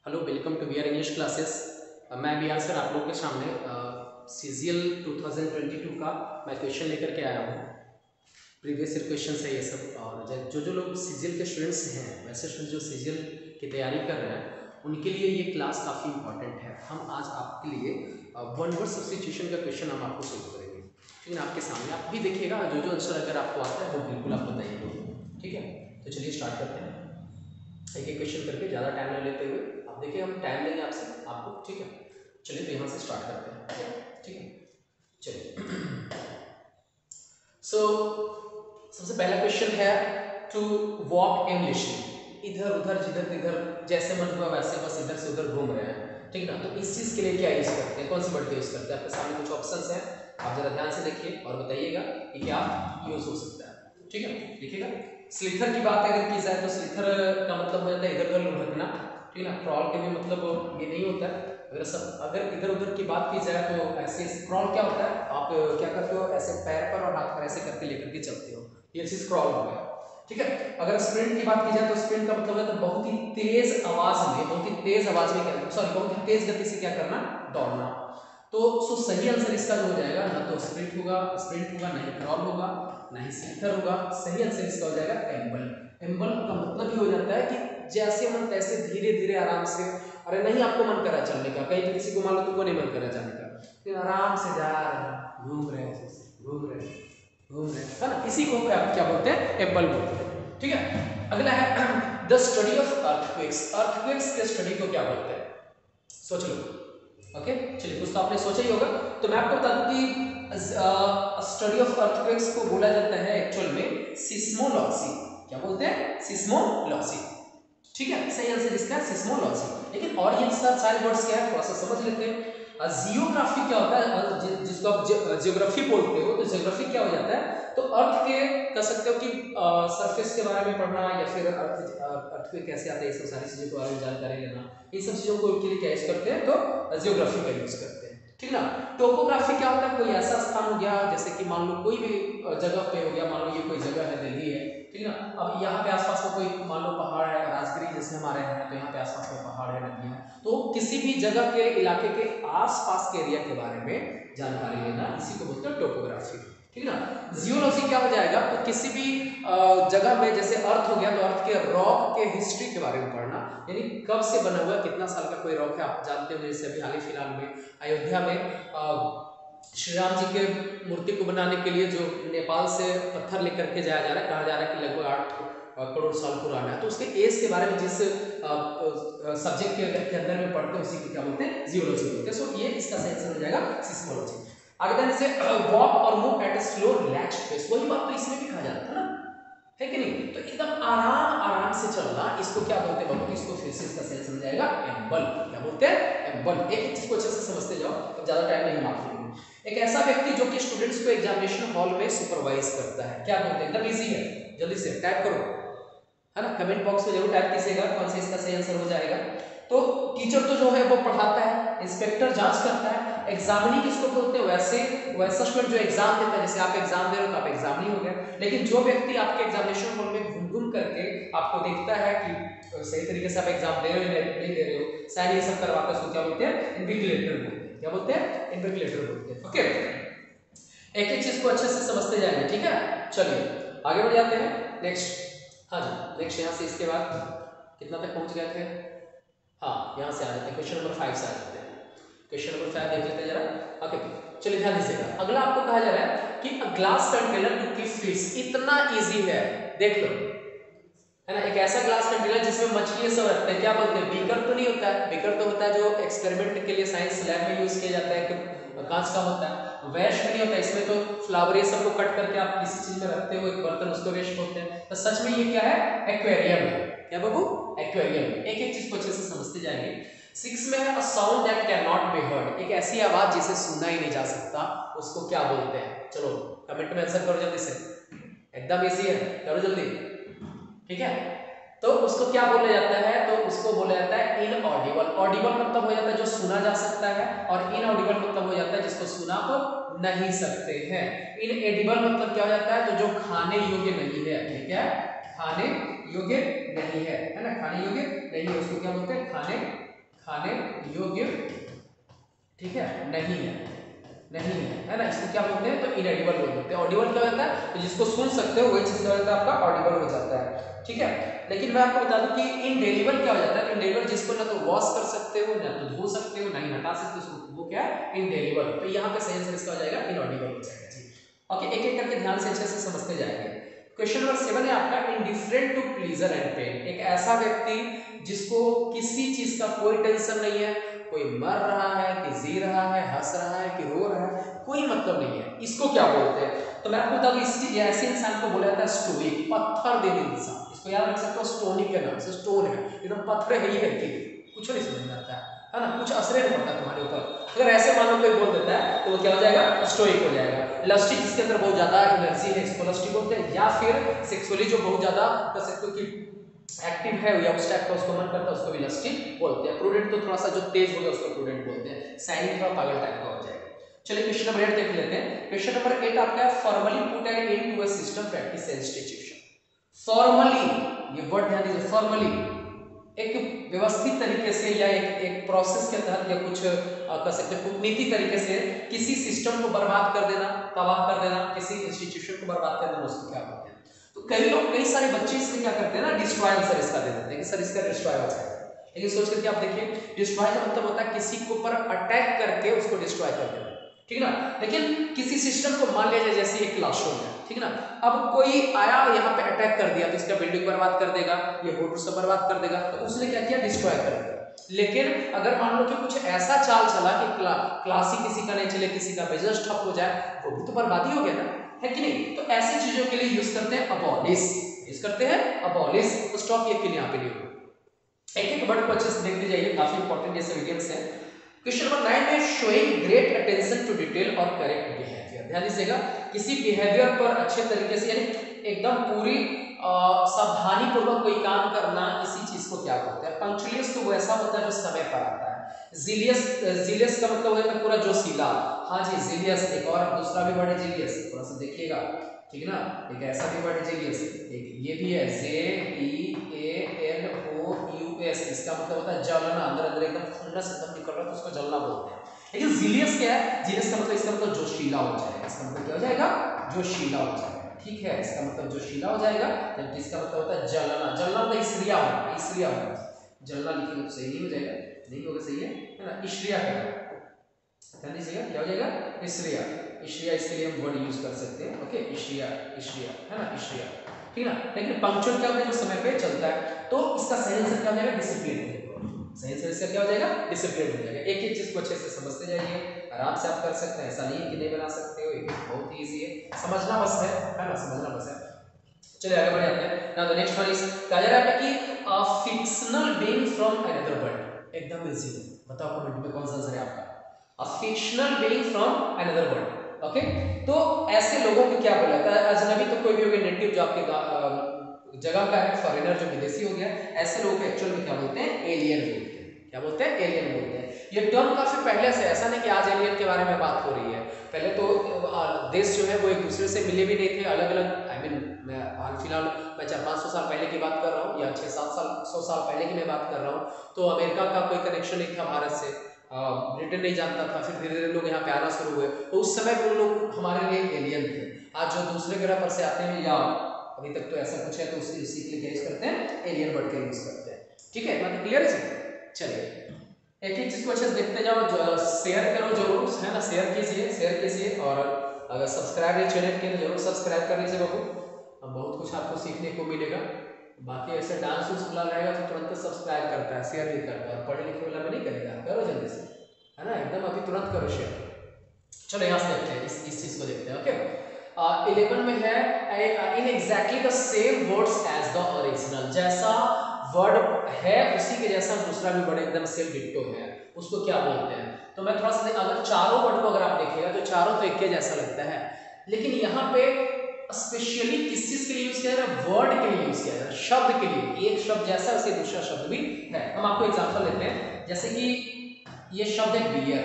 Hello, welcome to VR English classes. मैं B sir आप लोग के सामने सीजीएल 2022 का मैं क्वेश्चन लेकर के आया हूँ। प्रीवियस ईयर क्वेश्चन है ये सब, और जो लोग सीजीएल के स्टूडेंट्स हैं, वैसे स्टूडेंट जो सीजीएल की तैयारी कर रहे हैं उनके लिए ये क्लास काफ़ी इंपॉर्टेंट है। हम आज आपके लिए वन वर्ड सब्स्टिट्यूशन का क्वेश्चन हम आपको सोल्व करेंगे। ठीक है, आपके सामने आप भी देखिएगा, जो आंसर अगर आपको आता है वो बिल्कुल आप बताइएगा। ठीक है, तो चलिए स्टार्ट करते हैं एक एक क्वेश्चन करके, ज़्यादा टाइम न लेते हुए। आप देखिए, हम टाइम लेंगे आपको। ठीक है, चलिए तो यहाँ से स्टार्ट करते हैं। ठीक है, चलिए। सो सबसे पहला क्वेश्चन है टू वॉक एमलिशली। इधर उधर जिधर तिधर जैसे मन हुआ वैसे बस इधर से उधर घूम रहे हैं। ठीक है ना, तो इस चीज़ के लिए क्या यूज़ करते हैं, कौन सी वर्ड का यूज़ करते हैं? आपके सामने कुछ ऑप्शंस हैं, आप जरा ध्यान से देखिए और बताइएगा कि क्या यूज़ हो सकता है। ठीक है, देखिएगा। स्लीथर की बात अगर की जाए तो स्लीथर का मतलब हो जाता है इधर उधर लुढ़कना। ठीक है ना, क्रॉल के भी मतलब ये नहीं होता है। अगर इधर उधर की बात की जाए तो ऐसे क्रॉल क्या होता है, आप क्या करते हो, ऐसे पैर पर और हाथ पर ऐसे करके लेकर के चलते हो, ये चीज क्रॉल हो गया। ठीक है, अगर स्प्रिंट की बात की जाए तो स्प्रिंट का मतलब है तो बहुत ही तेज आवाज में, बहुत ही तेज आवाज में क्या, सॉरी बहुत ही तेज गति से क्या करना, दौड़ना। तो सही आंसर इसका जो हो जाएगा, ना तो स्प्रिंट होगा, नहीं क्रॉल होगा, नहीं स्लीथर होगा। सही आंसर इसका हो जाएगा एम्बल। एम्बल का मतलब ये हो जाता है कि जैसे मन तैसे धीरे धीरे आराम से, अरे नहीं आपको मन करा चलने का, कहीं किसी को मान लो तुमको नहीं मन करा जाने का, फिर आराम से जा रहे हैं, घूम रहे है ना, इसी को क्या बोलते हैं, एम्बल बोलते हैं। ठीक है, अगला है the study of earthquakes. Earthquakes के स्टडी को क्या बोलते हैं, सोच लो। ओके, चलिए कुछ तो आपने सोचा ही होगा। तो मैं आपको बता दूं कि स्टडी ऑफ अर्थक्वेक्स को बोला जाता है एक्चुअल में सिस्मोलॉजी। क्या बोलते हैं, सिस्मोलॉजी। ठीक है, सही आंसर इसका है सिस्मोलॉजी। लेकिन और ये सारे वर्ड्स क्या है थोड़ा सा समझ लेते हैं। जियोग्राफी क्या होता है, जिसको आप जियोग्राफी बोलते हो, तो जियोग्राफी क्या हो जाता है, तो अर्थ के कह सकते हो कि सरफेस के बारे में पढ़ना, या फिर अर्थ पे कैसे आता है, ये सब सारी चीजों के बारे में जानकारी लेना, इन सब चीजों को के लिए क्या यूज करते हैं, तो जियोग्राफी का यूज करते हैं। ठीक ना। टोपोग्राफी क्या होता है, कोई ऐसा स्थान हो गया, जैसे कि मान लो कोई भी जगह पे हो गया, मान लो ये कोई जगह है, दिल्ली है, ठीक है ना, अब यहाँ पे आसपास में कोई मान लो पहाड़ है, राजगिरी जैसे हमारे हैं, तो यहाँ पे आसपास में पहाड़ है, नदी है, तो किसी भी जगह के इलाके के आसपास के एरिया के बारे में जानकारी लेना, इसी को बोलते हैं टोपोग्राफी। ठीक है ना। जियोलॉजी क्या हो जाएगा, तो किसी भी जगह में, जैसे अर्थ हो गया तो अर्थ के रॉक के हिस्ट्री के बारे में पढ़ना, यानी कब से बना हुआ, कितना साल का कोई रॉक है, आप जानते हो जैसे अभी हाल ही फिलहाल में अयोध्या में श्री राम जी के मूर्ति को बनाने के लिए जो नेपाल से पत्थर लेकर के जाया जा रहा है, कहा जा रहा है कि लगभग 8 करोड़ साल पुराना है, तो उसके एज के बारे में जिस सब्जेक्ट के अंदर में पढ़ते हैं उसी को क्या बोलते हैं, जियोलॉजी बोलते हैं। सो ये इसका सही आंसर हो जाएगा सिस्मोलॉजी। आगे बढ़ने से वॉक और move at a slow relaxed pace, वही बात तो इसमें भी कहा जाता है ना, है कि नहीं, तो एकदम आराम से चलना, इसको क्या बोलते हैं बाबू, इसको फिर से इसका सही समझ जाएगा एम्बल। क्या बोलते हैं, एम्बल। एक चीज को अच्छे से समझते जाओ, तो ज्यादा टाइम नहीं माफ करेंगे। एक ऐसा व्यक्ति जो कि स्टूडेंट्स को एग्जामिनेशन हॉल में सुपरवाइज करता है, क्या बोलते हैं, एकदम इजी है, जल्दी से टाइप करो, है ना, कमेंट बॉक्स में जरूर टाइप कीजिएगा कौन सा इसका सही आंसर हो जाएगा। तो टीचर तो जो है वो पढ़ाता है, इंस्पेक्टर जांच करता है, एग्जामिनी किसको बोलते हैं, वैसा स्टूडेंट जो एग्जाम देता है, जैसे आप एग्जाम दे रहे हो तो आप एग्जामिनी हो गया। लेकिन जो व्यक्ति आपके एग्जामिनेशन हॉल में घूम घूम करके आपको देखता है कि सही तरीके से आप एग्जाम दे रहे हो नहीं दे रहे हो, शायद ये सब करवाकर उसको क्या बोलते हैं, इन्विजिलेटर बोलते हैं। क्या बोलते हैं, इन्विजिलेटर बोलते हैं। ओके, एक एक चीज को अच्छे से समझते जाएंगे। ठीक है, चलिए आगे बढ़ जाते हैं। नेक्स्ट, हाँ जी, नेक्स्ट यहाँ से इसके बाद कितना तक पहुंच गए थे, हाँ यहाँ से आ जाते हैं, क्वेश्चन नंबर 5 से आ जाते हैं। क्वेश्चन नंबर 5 देख लेते हैं जरा। ओके, चलिए ध्यान दीजिएगा। अगला आपको कहा जा रहा है कि a glass container to keep fish. इतना इजी है, देख लो, है ना, एक ऐसा ग्लास कंटेनर जिसमें मछली सब रखते हैं, क्या बोलते हैं, बीकर तो नहीं होता है, बीकर तो होता है जो एक्सपेरिमेंट के लिए साइंस लैब में यूज किया जाता है, कि कांच का होता है। वेस्ट नहीं होता, इसमें तो फ्लावर ये सब को कट करके आप किसी चीज में रखते हो, एक बर्तन, उसको वेस्ट होते हैं। तो सच में ये क्या है, एक्वेरियम है। क्या बाबू, एक्वेरियम। एक एक चीज को अच्छे से समझते जाएंगे। 6 में है a sound that can not be heard, एक ऐसी आवाज जिसे सुना ही नहीं जा सकता, उसको क्या बोलते हैं। चलो कमेंट में आंसर करो जल्दी से, एकदम इजी है, करो जल्दी। ठीक है, तो उसको क्या बोला जाता है, तो उसको बोला जाता है इनऑडिबल। ऑडिबल मतलब हो जाता है जो सुना जा सकता है, और इनऑडिबल मतलब हो जाता है जिसको सुना तो नहीं सकते हैं। इनएडिबल मतलब क्या हो जाता है, तो जो खाने योग्य नहीं है। ठीक है, खाने योग्य नहीं है, है ना, खाने योग्य नहीं है, उसको क्या बोलते हैं, खाने खाने योग्य, ठीक है, नहीं है, नहीं है ना, इसको क्या बोलते हैं, तो इनएडिबल बोल देते हैं। ऑडिबल क्या होता है, तो जिसको सुन सकते हो वही चीज क्या होता है, आपका ऑडिबल हो जाता है, ठीक है। लेकिन मैं आपको बता दूं कि इनडेलिबल क्या हो जाता है, इनडेलिबल जिसको ना तो वॉश कर सकते हो, ना तो धो सकते हो, ना ही हटा सकते हो, वो क्या है, इनडेलिबल। तो यहाँ पे सही आंसर इसका हो जाएगा इनऑडिबल हो जाएगा जी। ओके, एक एक करके ध्यान से अच्छे से समझते जाएंगे। क्वेश्चन नंबर 7 है आपका, indifferent to pleasure and pain. एक ऐसा व्यक्ति जिसको किसी चीज का कोई टेंशन नहीं है, कोई मर रहा है कि जी रहा है, हंस रहा है कि रो रहा है, कोई मतलब नहीं है, इसको क्या बोलते हैं, तो मैं आपको बता दूं इस ऐसे इंसान को बोला जाता है स्टोइक, पत्थर दिल इंसान। इसको याद रख सकते हो स्टोनिक के नाम से, स्टोन है एकदम, पत्थर है ही है कि कुछ नहीं समझ में आता है ना, कुछ असर नहीं पड़ता तुम्हारे ऊपर। अगर ऐसे मानो कोई बोल देता है तो वो क्या हो जाएगा, स्टोइक हो जाएगा। लस्टिक जिसके अंदर बहुत ज्यादा एनर्जी है, इसको लस्टिक बोलते हैं। या फिर सेक्सुअली जो बहुत ज्यादा कह सकते हो कि एक्टिव है या उस टाइप का उसको मन करता है, उसको भी लस्टिक बोलते हैं। प्रूडेंट तो थोड़ा सा जो तेज हो गया उसको प्रूडेंट बोलते हैं। साइनिक थोड़ा पागल टाइप का हो जाएगा। चलिए क्वेश्चन नंबर 8 देख लेते हैं। क्वेश्चन नंबर 8 आपका है, formally put an end to a system practice institution. Formally, ये वर्ड ध्यान दीजिए, फॉर्मली एक व्यवस्थित तरीके से या एक प्रोसेस के तहत या कुछ कह सकते हैं कूटनीति तरीके से किसी सिस्टम को बर्बाद कर देना, तबाह कर देना, किसी इंस्टीट्यूशन को बर्बाद कर देना, उसको क्या बोलते हैं। तो कई लोग, कई सारे बच्चे इसमें क्या करते हैं ना, डिस्ट्रॉय आंसर इसका दे देते हैं कि सर इसका डिस्ट्रॉय हो जाएगा। लेकिन सोच करके आप देखिए, डिस्ट्रॉय का मतलब होता है किसी के ऊपर अटैक करके उसको डिस्ट्रॉय कर देना, ठीक ना। लेकिन किसी सिस्टम को मान लिया जाए जैसे एक क्लासरूम है, ठीक ना, अब कोई आया यहाँ पे अटैक कर दिया तो इसका बिल्डिंग बर्बाद कर देगा, ये बोर्ड सब बर्बाद कर देगा, तो उसने क्या किया, डिस्ट्रॉय कर दिया। लेकिन अगर मान लो कि कुछ ऐसा चाल चला कि क्लास ही किसी का नहीं चले, किसी का बिजनेस ठप हो जाए, वो भी तो बर्बादी हो गया ना, है कि नहीं। तो ऐसी चीजों के लिए यूज करते हैं अबॉलिश, यूज करते हैं अबॉलिश। तो स्टॉप ये के लिए यहाँ पे नहीं होगा। एक एक वर्ड को अच्छे से देखते जाइए, काफी इंपॉर्टेंट जैसे मीडियम्स है। क्वेश्चन नंबर 9 में showing great attention to detail और करेक्ट बिहेवियर। ध्यान दीजिएगा, किसी बिहेवियर पर अच्छे तरीके से, यानी एकदम पूरी सावधानी पूर्वक कोई काम करना, इसी चीज को क्या बोलते हैं। पंक्चुअलियस तो वैसा होता है जो समय पर आता है। जीलियस, जीलियस का मतलब होता है पूरा जोशीला। हाँ जी, जीलियस। एक और दूसरा भी वर्ड है जीलियस, थोड़ा सा देखिएगा, ठीक है ना। एक ऐसा भी वर्ड है जीलियस, एक ये भी है JEALOUS। इसका मतलब होता है जलना, अंदर अंदर एकदम खुन्नस एकदम निकल रहा है तो उसको जलना बोलते हैं। लेकिन जीलियस क्या है, जीलियस का मतलब, इसका मतलब जोशीला हो जाएगा। इसका मतलब क्या हो जाएगा, जोशीला हो जाएगा, ठीक है। इसका मतलब जोशीला हो जाएगा। जब इसका मतलब होता है जलना, जलना मतलब ईश्रिया होना, ईश्रिया होना। जलना लिखेंगे तो सही नहीं हो जाएगा, नहीं होगा, सही है ना, ईश्रिया है। ध्यान दीजिएगा, क्या हो जाएगा, ईश्रिया। ईश्रिया इसके लिए हम वर्ड यूज कर सकते हैं, ओके, ईश्रिया, ईश्रिया है ना, ईश्रिया, ठीक है ना। लेकिन पंक्चुअल क्या होता है, जो समय पे चलता है। तो इसका सही आंसर क्या हो जाएगा, डिसिप्लिन। सही आंसर इसका क्या हो जाएगा, डिसिप्लिन हो जाएगा। एक एक चीज को अच्छे से समझते जाइए, आराम से आप कर सकते हैं, ऐसा नहीं है कि नहीं बना सकते हो, एक बहुत ही इजी है, समझना बस है ना, समझना बस है। चलिए आगे बढ़े आते हैं। Now the next one is, कहा जा रहा है कि fictional being from another world. एकदम इजी है, बताओ कमेंट में कौन सा आंसर है आपका। A fictional being from another world, okay. तो ऐसे लोगों को क्या बोला जाता है, अजनबी तो कोई भी हो गया, नेटिव जो आपके जगह का है, फॉरेनर जो विदेशी हो गया, ऐसे लोगों को एक्चुअल में क्या बोलते हैं, एलियन बोलते हैं। क्या बोलते हैं, एलियन बोलते हैं। ये टर्म काफी पहले से, ऐसा नहीं कि आज एलियन के बारे में बात हो रही है। पहले तो देश जो है वो एक दूसरे से मिले भी नहीं थे, अलग अलग, आई मीन मैं हाल फिलहाल मैं 400-500 साल पहले की बात कर रहा हूँ, या 600-7 साल 100 साल पहले की मैं बात कर रहा हूँ। तो अमेरिका का कोई कनेक्शन नहीं था भारत से, ब्रिटेन नहीं जानता था, फिर धीरे धीरे लोग यहाँ पे आना शुरू हुए, तो उस समय वो लोग हमारे लिए एलियन थे। आज जो दूसरे ग्रह पर से आते हैं, या अभी तक तो ऐसा कुछ है, तो उसी के लिए क्या यूज करते हैं, एलियन वर्ड का यूज करते हैं, ठीक है, मतलब क्लियर है। चलिए एक एक चीज को अच्छे से देखते जाओ, शेयर करो जरूर, है ना, शेयर कीजिए, शेयर कीजिए। और अगर सब्सक्राइब नहीं चैनल के तो जरूर सब्सक्राइब कर लीजिए बाबू, बहुत कुछ आपको सीखने को मिलेगा। बाकी ऐसे डांस उस वाला रहेगा तो तुरंत सब्सक्राइब करता है, शेयर नहीं करता है, पढ़े लिखे वाला में नहीं करेगा, करो जल्दी से, है ना, एकदम अभी तुरंत करो शेयर। चलो यहाँ से देखते हैं, इस चीज को देखते हैं, ओके। 11 में है, in exactly the same words as the original. जैसा वर्ड है उसी के जैसा दूसरा भी वर्ड एकदम सेम डिट्टो है, उसको क्या बोलते हैं। तो मैं थोड़ा सा, अगर चारों वर्ड को अगर आप देखिएगा तो चारों तो एक जैसा लगता है, लेकिन यहाँ पे स्पेशली किस चीज के लिए यूज किया जा रहा है, वर्ड के लिए यूज किया जा रहा है, शब्द के लिए। एक शब्द जैसा उसे दूसरा शब्द भी है। हम आपको एग्जांपल लेते हैं, जैसे कि ये शब्द है बियर,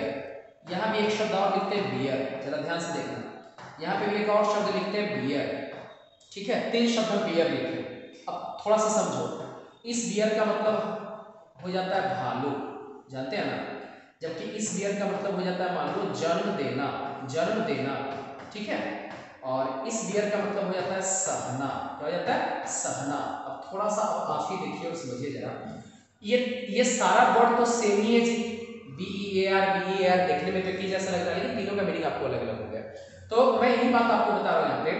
यहाँ भी एक शब्द और लिखते हैं बियर, जरा ध्यान से देखना, यहाँ पे भी एक और शब्द लिखते हैं बियर, ठीक है, 3 शब्द बियर लिखे। अब थोड़ा सा समझो, इस बियर का मतलब हो जाता है भालू, जानते हैं ना। जबकि इस बियर का मतलब हो जाता है मान लो जन्म देना, जन्म देना, ठीक है। और इस बियर का मतलब हो जाता है सहना, क्या हो जाता है, सहना। अब थोड़ा सा आप ही देखिए और समझिए जरा, ये सारा वर्ड तो सेम ही है जी, BEAR देखने में तो एक ही जैसा लग रहा है, लेकिन तीनों का मीनिंग आपको अलग अलग हो गया। तो मैं यही बात आपको बता रहा हूँ यहाँ पे,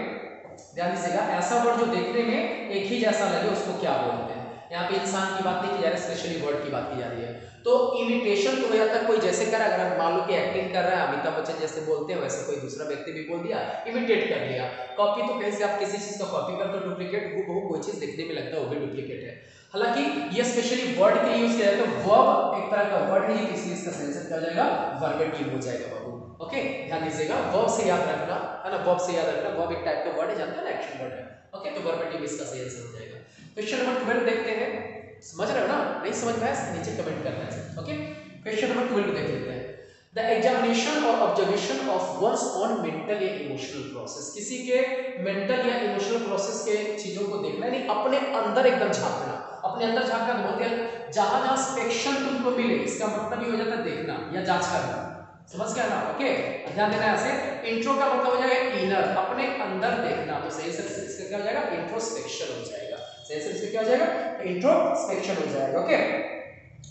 ध्यान दीजिएगा, ऐसा वर्ड जो देखने में एक ही जैसा लगे उसको क्या बोलते हैं। यहाँ पे इंसान की बात नहीं की जा रही, स्पेशली वर्ड की बात की जा रही है। तो इमिटेशन तो हो जाता है, कोई जैसे कर, अगर आप मान लो कि एक्टिंग कर रहा है, अमिताभ बच्चन जैसे बोलते हैं वैसे कोई दूसरा व्यक्ति भी बोल दिया, इमिटेट कर लिया। कॉपी तो कहीं से आप किसी चीज का कॉपी करते हो, डुप्लीकेट हूबहू कोई चीज देखने में लगता है वो भी डुप्लीकेट है। हालांकि ये स्पेशली वर्ड के लिए यूज किया जाता है, वर्ब एक तरह का वर्ड है, इसलिए इसका सेंसर क्या हो जाएगा, वर्बेटिम हो जाएगा बाबू। ओके, ध्यान दीजिएगा, वर्ब से याद रखना है ना, वर्ब से याद रखना, वर्ब एक टाइप का वर्ड है, जानते हैं ना, एक्शन वर्ड है। ओके, तो वर्बेटिम इसका सही आंसर हो जाएगा। क्वेश्चन नंबर 12 देखते हैं, समझ रहे हो ना, नहीं समझ में आया नीचे कमेंट करना है। ओके, क्वेश्चन नंबर 12 देख लेते हैं। द एग्जामिनेशन और observation of one's own mental या इमोशनल प्रोसेस, किसी के मेंटल या इमोशनल प्रोसेस के चीजों को देखना, यानी अपने अंदर एकदम झांकना, अपने अंदर झांकना बोलते हैं, जहां जहां स्पेक्शन तुमको मिले, इसका मतलब ही हो जाता है देखना या जांच करना, समझ गया ना। ओके, ध्यान देना ऐसे, इंट्रो का मतलब हो जाएगा इनर, अपने अंदर देखना, तो सही से इसका क्या हो जाएगा, इंट्रोस्पेक्शन हो जाएगा, सही से इसका क्या हो जाएगा, इंट्रोस्पेक्शन हो जाएगा। ओके,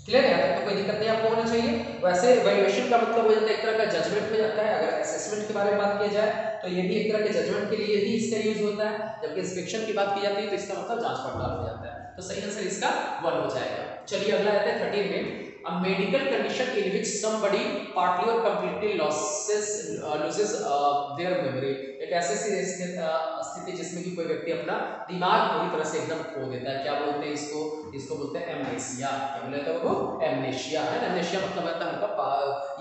क्लियर है, तो कोई दिक्कत नहीं आपको होना चाहिए। वैसे वैल्यूएशन का मतलब हो जाता है एक तरह का जजमेंट हो जाता है, अगर असेसमेंट के बारे में बात किया जाए तो ये भी एक तरह के जजमेंट के लिए ही इसका यूज होता है, जबकि इंस्पेक्शन की बात की जाती है तो इसका मतलब जांच पड़ताल हो जाता है। तो सही आंसर इसका 1 हो जाएगा। चलिए अगला आता है 13 में, a medical condition in which somebody partly or completely loses their memory, एक ऐसी स्थिति जिसमें कि कोई व्यक्ति अपना दिमाग पूरी तरह से एकदम खो देता है, क्या बोलते हैं इसको, इसको बोलते हैं एमनेशिया। क्या बोलते हैं वो, एमनेशिया है। एमनेशिया मतलब होता है उनका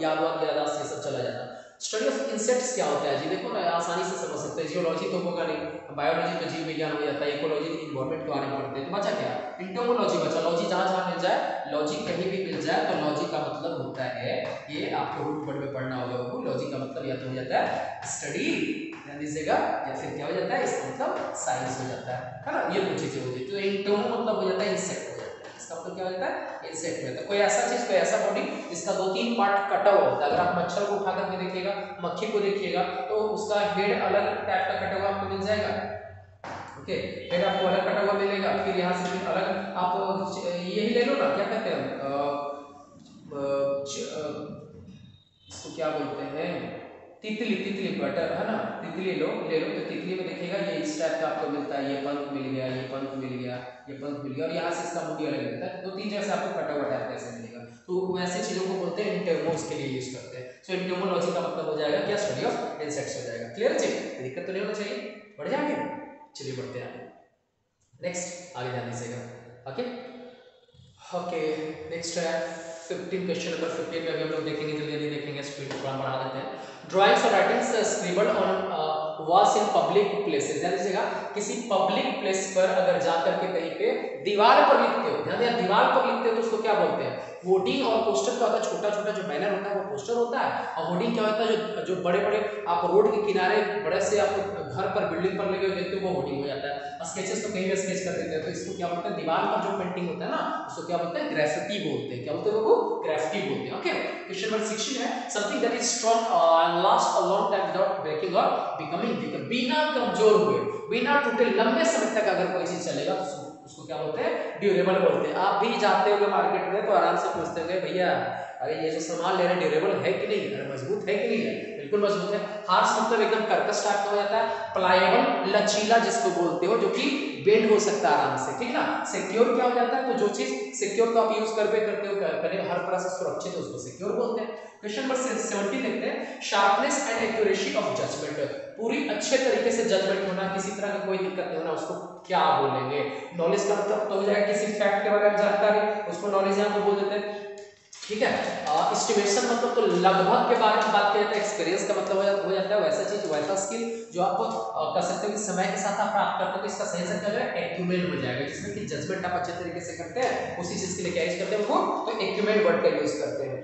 याददाश्त ये सब चला जाना। स्टडी ऑफ इंसेक्ट्स क्या होता है जी, देखो ना आसानी से समझ सकते हैं, जियोलॉजी तो होगा नहीं, बायोलॉजी तो जीव विज्ञान हो जाता है, इकोलॉजी इन्वायरमेंट के बारे में पढ़ते हैं, तो बचा क्या, एंटोमोलॉजी बचा। लॉजी जहां जहां मिल जाए, लॉजी कहीं भी मिल जाए तो लॉजी का मतलब होता है, ये आपको रूट वर्ड में पढ़ना होगा वो, लॉजी का मतलब या तो हो जाता है स्टडी, ध्यान दीजिएगा, या फिर क्या हो जाता है, इसका मतलब साइंस हो जाता है ना, ये कुछ चीजें होती है। तो एंटोमो मतलब हो जाता है इंसेक्ट हो जाता है, इसका मतलब क्या हो जाता है, इंसेक्ट में। तो कोई ऐसा चीज, कोई ऐसा बॉडी जिसका 2-3 पार्ट कटा हुआ होता है, अगर आप मच्छर को उठा करके देखिएगा, मक्खी को देखिएगा, तो उसका हेड अलग टाइप का कटा हुआ आपको मिल जाएगा। ओके, हेड आपको अलग कटा हुआ मिलेगा, फिर यहाँ से फिर अलग आप यही ले लो ना, क्या कहते हैं इसको क्या बोलते हैं, तितली, तितली बटर है ना, तितली ले लो, तो तितली में देखिएगा ये इस टाइप का आपको मिलता है, ये पंख मिल गया, ये पंख मिल गया, ये पंख मिल गया, और यहाँ से इसका मुंडी अलग मिलता है, 2-3 जैसे आपको कटा हुआ टाइप कैसे मिलेगा, तो वैसे चीजों को बोलते हैं एंटोमोस के लिए यूज करते हैं। सो एंटोमोलॉजी का मतलब हो जाएगा क्या, स्टडी ऑफ इंसेक्ट्स हो जाएगा। क्लियर है, दिक्कत तो नहीं होना चाहिए, बढ़ जाएंगे, चलिए बढ़ते हैं नेक्स्ट, आगे ध्यान दीजिएगा। ओके ओके, नेक्स्ट है 15, क्वेश्चन नंबर 15 में अभी हम लोग देखेंगे, जल्दी देखेंगे, स्पीड थोड़ा बढ़ा देते हैं। ड्राइंग्स और writings scribbled on walls in public places, ध्यान दीजिएगा, किसी पब्लिक प्लेस पर अगर जाकर के कहीं पे दीवार पर लिखते हो, ध्यान दिया, दीवार पर लिखते हो तो उसको क्या बोलते हैं, होर्डिंग। और पोस्टर क्या होता है, छोटा छोटा जो बैनर होता है वो पोस्टर होता है, और होर्डिंग क्या होता है, जो बड़े बड़े आप रोड के किनारे बड़े से आप घर पर बिल्डिंग पर लगे हुए देखते हो वो होर्डिंग हो जाता है। स्केचेस तो कहीं भी स्केच कर देते हैं, तो इसको क्या बोलते हैं, दीवार पर जो पेंटिंग होता है ना उसको क्या बोलते हैं, ग्राफिटी बोलते हैं, क्या बोलते हैं वो, ग्राफिटी बोलते हैं। ओके, क्वेश्चन नंबर 16 है, something that is strong and last a long time without breaking और बिकमिंग वीक, बिना कमजोर हुए, बिना टूटे, लंबे समय तक अगर कोई चीज चलेगा तो उसको क्या बोलते हैं, ड्यूरेबल बोलते हैं। आप भी जाते होंगे मार्केट में तो आराम से पूछते होंगे, भैया अरे ये जो सामान ले रहे हैं ड्यूरेबल है कि नहीं, अरे मजबूत है कि नहीं है, बिल्कुल मजबूत है। हार्श मतलब एकदम कर्कश टाइप का हो जाता है, प्लायबल लचीला जिसको बोलते हो, जो कि बेंड हो सकता है आराम से, ठीक ना। सिक्योर क्या हो जाता है, तो जो चीज सिक्योर तो आप यूज करते हो, करें हर तरह से सुरक्षित, उसको सिक्योर बोलते हैं। क्वेश्चन नंबर 17 देखते हैं, sharpness and accuracy of judgement, पूरी अच्छे तरीके से जजमेंट होना, किसी तरह का कोई दिक्कत नहीं होना, उसको क्या बोलेंगे। नॉलेज का मतलब तो हो जाएगा किसी फैक्ट के बारे में जानकारी, उसको नॉलेज यहाँ पे बोल देते हैं, ठीक है। एस्टिमेशन मतलब तो लगभग के बारे में बात किया जाता है, एक्सपीरियंस का मतलब हो जाता है वैसा चीज, वैसा स्किल जो आप कर सकते हो कि समय के साथ आप प्राप्त करते हो, तो इसका सही से क्या है, एक्यूमेंट हो जाएगा, जिसमें कि जजमेंट आप अच्छे तरीके से करते हैं, उसी चीज के लिए क्या यूज करते हैं वो, तो एक्यूमेंट वर्ड का यूज करते हैं।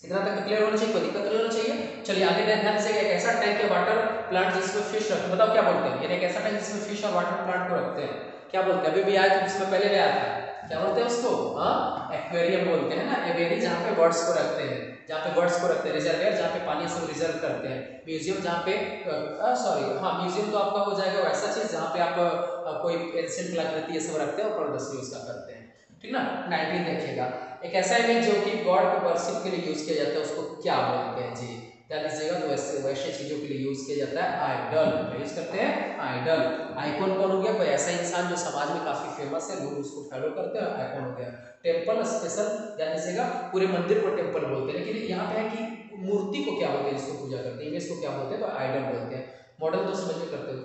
इतना तक क्लियर होना चाहिए, कोई दिक्कत नहीं होना चाहिए। चलिए आगे ध्यान से, एक ऐसा टैंक या वाटर प्लांट जिसमें फिश रखते, बताओ क्या बोलते हैं, यानी एक ऐसा टैंक जिसमें फिश और वाटर प्लांट को रखते हैं, क्या बोलते हैं, अभी भी आया तो इसमें पहले ले आया था, क्या बोलते हैं उसको, हाँ एक्वेरियम बोलते हैं ना, एवेरी जहाँ पे बर्ड्स को रखते हैं, जहाँ पे बर्ड्स को रखते हैं, रिजर्वेयर जहाँ पे पानी सब रिजर्व करते हैं, म्यूजियम जहाँ पे सॉरी हाँ म्यूजियम तो आपका हो जाएगा वैसा चीज जहाँ पे आप कोई एंशिएंट कलाकृति ये सब रखते हैं और प्रदर्शनी उसका करते हैं, ठीक ना। 19 देखिएगा, एक ऐसा इमेज जो कि गॉड के वर्शिप के लिए यूज किया जाता है उसको क्या बोलते हैं जी, ध्यान दीजिएगा। तो वैसे चीजों के लिए यूज किया जाता है आइडल, यूज करते हैं आइडल। आइकॉन कौन हो गया, कोई ऐसा इंसान जो समाज में काफी फेमस है, लोग उसको फॉलो करते हैं, आइकॉन हो गया। टेम्पल स्पेशल, ध्यान दीजिएगा पूरे मंदिर को टेम्पल बोलते हैं, लेकिन यहाँ पे है कि मूर्ति को क्या बोलते हैं जिसको पूजा करते हैं, इमेज को क्या बोलते हैं, तो आइडल बोलते हैं। मॉडल तो समझ में करते हो।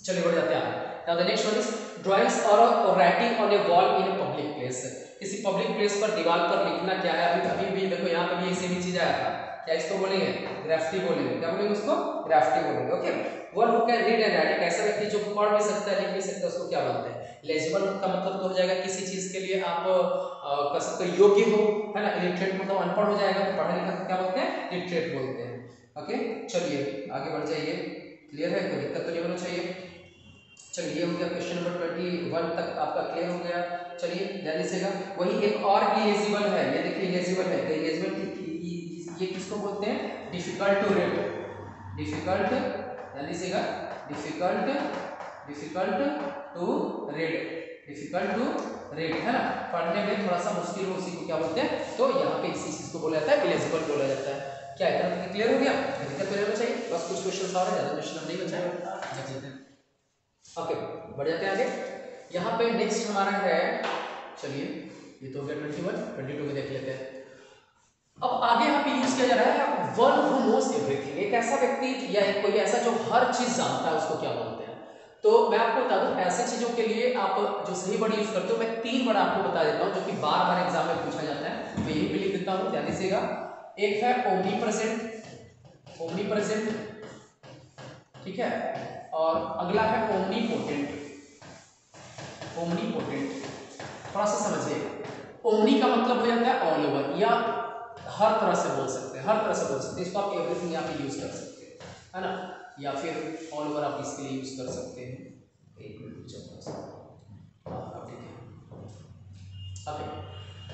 चलिए बढ़ जाते हैं। Now the next one is drawings और writing on a wall in a public place. किसी पब्लिक प्लेस पर दीवार पर लिखना क्या है, अभी भी देखो यहाँ पे भी ऐसी भी चीज आया था, क्या इसको बोलेंगे, ग्राफिटी बोलेंगे, क्या बोलेंगे उसको, ग्राफिटी बोलेंगे। Okay, one who can read and right, एक ऐसा व्यक्ति जो पढ़ भी सकता है लिख भी सकता है, उसको क्या बोलते हैं, लेजिबल का मतलब तो हो जाएगा किसी चीज के लिए आप कर सकते योग्य हो, है ना। इलिटरेट मतलब अनपढ़ हो जाएगा, तो पढ़ा लिखा क्या बोलते हैं, लिटरेट बोलते हैं। ओके चलिए आगे बढ़ जाइए, क्लियर है, कोई दिक्कत तो नहीं होना चाहिए। चलिए ये हो गया क्वेश्चन नंबर 21 तक आपका क्लियर हो गया। चलिए ध्यान दीजिएगा, वही एक और इलेजिबल है, ये देखिए इलेजिबल है, तो इलेजिबल ये किसको बोलते हैं, डिफिकल्ट टू रीड, डिफिकल्ट, ध्यान दीजिएगा, difficult to read, difficult to read, है ना, पढ़ने में थोड़ा सा मुश्किल हो, उसी को क्या बोलते हैं, तो यहाँ पे इसी चीज को बोला जाता है इलेजिबल बोला जाता है। क्या इतना तक क्लियर हो गया, दिक्कत तो नहीं होना चाहिए, बस कुछ क्वेश्चन और है, ज्यादा क्वेश्चन नहीं बचा है। ओके बढ़ जाते हैं आगे। यहाँ पे नेक्स्ट हमारा है, चलिए ये तो हो गया 21, 22 में देख लेते हैं। अब आगे यहाँ पे यूज किया जा रहा है वन हु नोस एवरीथिंग, एक ऐसा व्यक्ति या कोई ऐसा जो हर चीज जानता है उसको क्या बोलते हैं। तो मैं आपको बता दूं ऐसे चीजों के लिए आप जो सही वर्ड यूज करते हो, मैं 3 वर्ड आपको बता देता हूँ जो कि बार बार एग्जाम में पूछा जाता है, मैं यही पे लिख देता हूँ, ध्यान दीजिएगा। एक है ओमनीप्रेजेंट, ओमनीप्रेजेंट, ठीक है, और अगला है ओमनीपोटेंट, ओमनीपोटेंट, थोड़ा सा समझिए। ओमनी का मतलब हो जाता है ऑल ओवर, या हर तरह से बोल सकते हैं, हर तरह से बोल सकते हैं, इसको आप एवरीथिंग यहाँ पे यूज कर सकते हैं, है ना, या फिर ऑल ओवर आप इसके लिए यूज कर सकते हैं। एक मिनट ठीक है, ओके,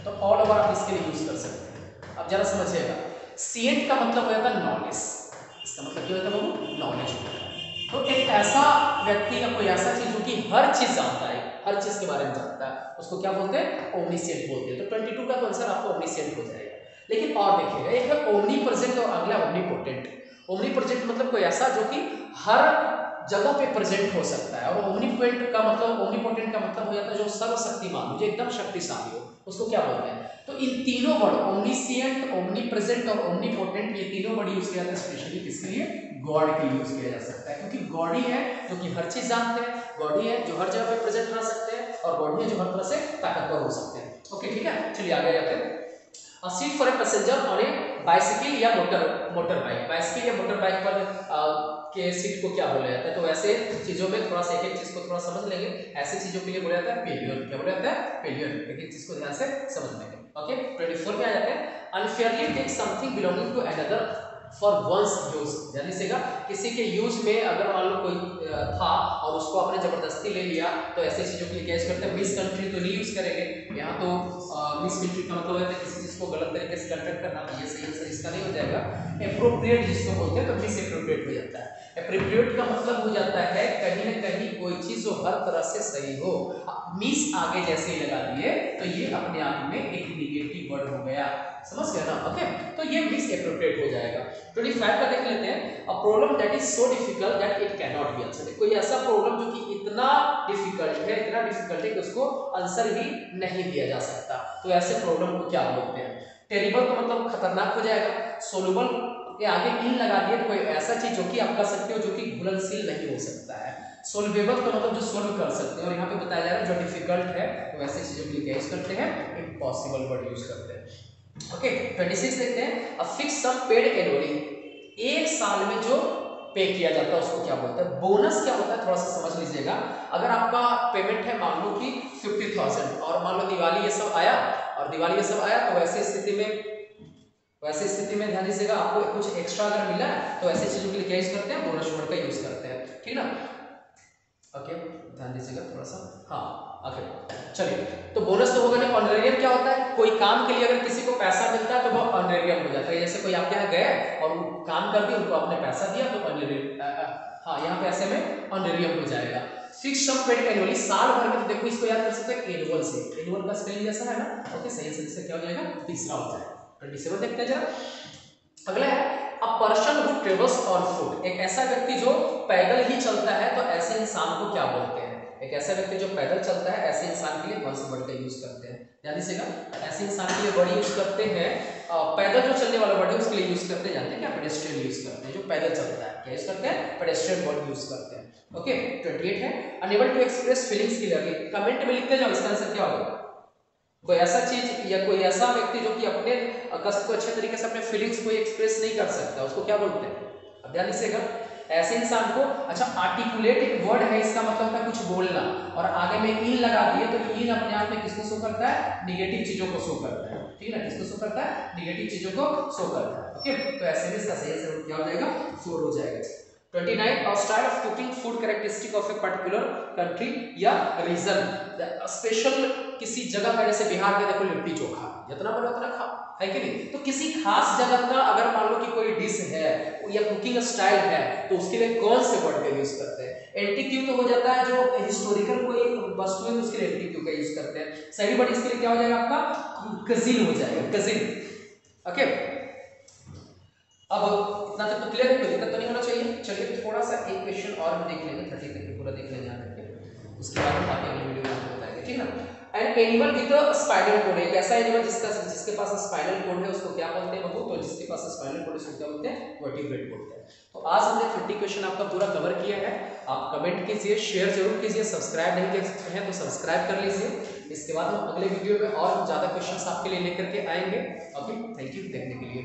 तो ऑल ओवर आप इसके लिए यूज कर सकते हैं। अब जरा समझिएगा, सीएंट का मतलब हो जाता है नॉलेज, इसका मतलब क्या होता है बाबू, नॉलेज होता है। तो एक ऐसा व्यक्ति या कोई ऐसा चीज जो कि हर चीज जानता है, हर चीज के बारे में जानता है, उसको क्या बोलते हैं, ओमनीसेंट बोलते हैं। तो 22 का आंसर आपको ओमनीसेंट हो जाएगा। लेकिन और देखिएगा, एक है ओमनीप्रेजेंट और अगला ओमनीपोटेंट। ओमनीप्रेजेंट मतलब कोई ऐसा जो कि हर जगह पे प्रेजेंट हो सकता है, और ओमनीपोटेंट का मतलब, ओमनीपोटेंट का मतलब हो जाता है जो सर्वशक्तिमान, जो एकदम शक्तिशाली हो, उसको क्या बोलते हैं। तो इन तीनों वर्ड ओमनीसिएंट, ओमनीप्रेजेंट और ओमनीपोटेंट, ये तीनों वर्ड यूज किया जाता है स्पेशली किसके लिए, गॉड के लिए यूज किया जा सकता है, क्योंकि गॉड ही है जो कि हर चीज जानते हैं, गॉड ही है जो हर जगह पे प्रेजेंट रह सकते हैं, और गॉड ही है जो हर तरह से ताकतवर हो सकते हैं। ओके ठीक है, चलिए आगे जाते हैं। A seat for a passenger on a bicycle या मोटर बाइक, बाइसिकल या मोटर बाइक पर के सीट को क्या बोला जाता है। तो ऐसे चीजों में थोड़ा सा एक एक चीज को थोड़ा समझ लेंगे, ऐसी चीजों के लिए बोला जाता है पिलियन, क्या बोला जाता है, पिलियन, एक एक चीज को ध्यान से समझ लेंगे। ओके 24 में आ जाते हैं, unfairly take something belonging to another for one's use, ध्यान दीजिएगा, किसी के यूज में अगर मान लो कोई था और उसको आपने जबरदस्ती ले लिया, तो ऐसी चीजों के लिए क्या यूज करते हैं, मिस कंट्री तो नहीं यूज करेंगे यहाँ, तो मिस कंट्री का मतलब है किसी चीज को गलत तरीके से कंडक्ट करना, ये सही आंसर इसका नहीं हो जाएगा। एप्रोप्रिएट जिसको बोलते हैं, तो मिस एप्रोप्रिएट हो जाता है। एप्रोप्रिएट का मतलब हो जाता है कहीं ना कहीं कोई चीज जो हर तरह से सही हो, मिस आगे जैसे ही लगा दिए तो ये अपने आप में एक निगेटिव वर्ड हो गया, समझ गए ना। ओके तो ये मिस एप्रोप्रिएट हो जाएगा। 25 का देख लेते हैं, a problem that is so difficult that it can not be answered, कोई ऐसा प्रॉब्लम जो कि इतना डिफिकल्ट है, इतना डिफिकल्ट है कि उसको आंसर ही नहीं दिया जा सकता, तो ऐसे प्रॉब्लम को क्या बोलते हैं। टेरिबल का मतलब खतरनाक हो जाएगा, सोलुबल के आगे इन लगा दिए तो कोई ऐसा चीज जो कि आप कर सकते हो जो कि घुलनशील नहीं हो सकता है। सोल्वेबल का मतलब जो सोल्व कर सकते हैं, और यहाँ पे बताया जा रहा है जो डिफिकल्ट है तो ऐसे चीजों के लिए क्या यूज करते हैं, इम्पॉसिबल वर्ड यूज करते हैं। ओके 26 देखते हैं, a fix sum paid annually, एक साल में जो पे किया जाता है उसको क्या बोलते हैं। बोनस क्या होता है थोड़ा सा समझ लीजिएगा, अगर आपका पेमेंट है मान लो कि 50,000 और मान लो दिवाली ये सब आया, और दिवाली ये सब आया, तो वैसे स्थिति में ध्यान दीजिएगा, आपको कुछ एक्स्ट्रा अगर मिला है तो ऐसी चीजों के लिए क्या यूज करते हैं, बोनस वर्ड का यूज करते हैं, ठीक ना। ओके ध्यान दीजिएगा थोड़ा सा, हाँ ओके चलिए, तो बोनस तो होगा ना। ऑनरेरियम क्या होता है? कोई काम के लिए अगर किसी को पैसा मिलता है तो वो ऑनरेरियम हो जाता है। जैसे कोई आपके यहाँ गए और वो काम कर दिया, उनको आपने पैसा दिया तो ऑनरेरियम, हाँ यहाँ पे ऐसे में ऑनरेरियम हो जाएगा। फिक्स सम पेड एनुअली, साल भर में, तो देखो इसको याद कर सकते हैं एनुअल से, एनुअल का स्पेलिंग जैसा है ना, ओके सही से क्या हो जाएगा? तीसरा हो जाएगा। 27 देखते हैं जरा। अगला है a person who travels on foot, एक ऐसा व्यक्ति जो पैदल ही चलता है, तो ऐसे इंसान को क्या बोलते हैं? एक ऐसा व्यक्ति जो पैदल चलता है, ऐसे इंसान के लिए कौन सा वर्ड का यूज करते हैं? ध्यान दीजिएगा, ऐसे इंसान के लिए वर्ड यूज करते हैं, पैदल जो चलने वाला वर्ड है उसके लिए यूज करते हैं, जानते हैं क्या? पेडेस्ट्रियन यूज करते हैं। जो पैदल चलता है क्या यूज करते हैं? पेडेस्ट्रियन वर्ड यूज करते हैं। ओके 28 है unable to express feelings clearly, comment में लिखते जाओ इसका आंसर क्या होगा। कोई ऐसा चीज या कोई ऐसा व्यक्ति जो कि अपने कष्ट को अच्छे तरीके से अपने फीलिंग्स को एक्सप्रेस नहीं कर सकता, उसको क्या बोलते हैं? अब ध्यान दीजिएगा, ऐसे इंसान को, अच्छा आर्टिकुलेट एक वर्ड है, इसका मतलब है कुछ बोलना, और आगे में इन लगा दिए तो इन अपने आप में किसको शो करता है? निगेटिव चीजों को शो करता है, ठीक है ना? किसको शो करता है? निगेटिव चीजों को शो करता है। ओके तो ऐसे में इसका सही आंसर क्या हो जाएगा? 4 हो जाएगा। 29 और style of cooking food characteristic of a particular country या रीजन, स्पेशल किसी जगह का, जैसे बिहार के देखो लिट्टी चोखा, जितना बनो उतना खाओ, है कि नहीं? तो किसी खास जगह का अगर मान लो कि कोई डिश है या कुकिंग स्टाइल है, तो उसके लिए कौन से वर्ड का यूज करते हैं? एंटीक्यू तो हो जाता है, जो हिस्टोरिकल कोई वस्तु है उसके लिए एंटीक्यू का यूज करते हैं। सही वर्ड इसके लिए क्या हो जाएगा आपका? कजिन हो जाएगा, कजिन। ओके अब इतना तक तो क्लियर है, कोई दिक्कत तो नहीं होना चाहिए। चलिए थोड़ा सा एक क्वेश्चन और हम देख लेंगे, 30 तक पूरा देख लेंगे यहाँ तक, उसके बाद हम बाकी अगली वीडियो में आपको बताएंगे, ठीक है ना? And animal with spinal cord, एक ऐसा एनिमल जिसके पास स्पाइनल कोड है उसको क्या बोलते हैं बाबू? तो जिसके पास स्पाइनल कोड है उसको क्या बोलते हैं? वर्टिब्रेट बोलते हैं। तो आज हमने 30 क्वेश्चन आपका पूरा कवर किया है। आप कमेंट कीजिए, शेयर जरूर कीजिए, सब्सक्राइब नहीं किए हैं तो सब्सक्राइब कर लीजिए। इसके बाद हम अगले वीडियो में और ज्यादा क्वेश्चंस आपके लिए लेकर के आएंगे। ओके थैंक यू देखने के लिए।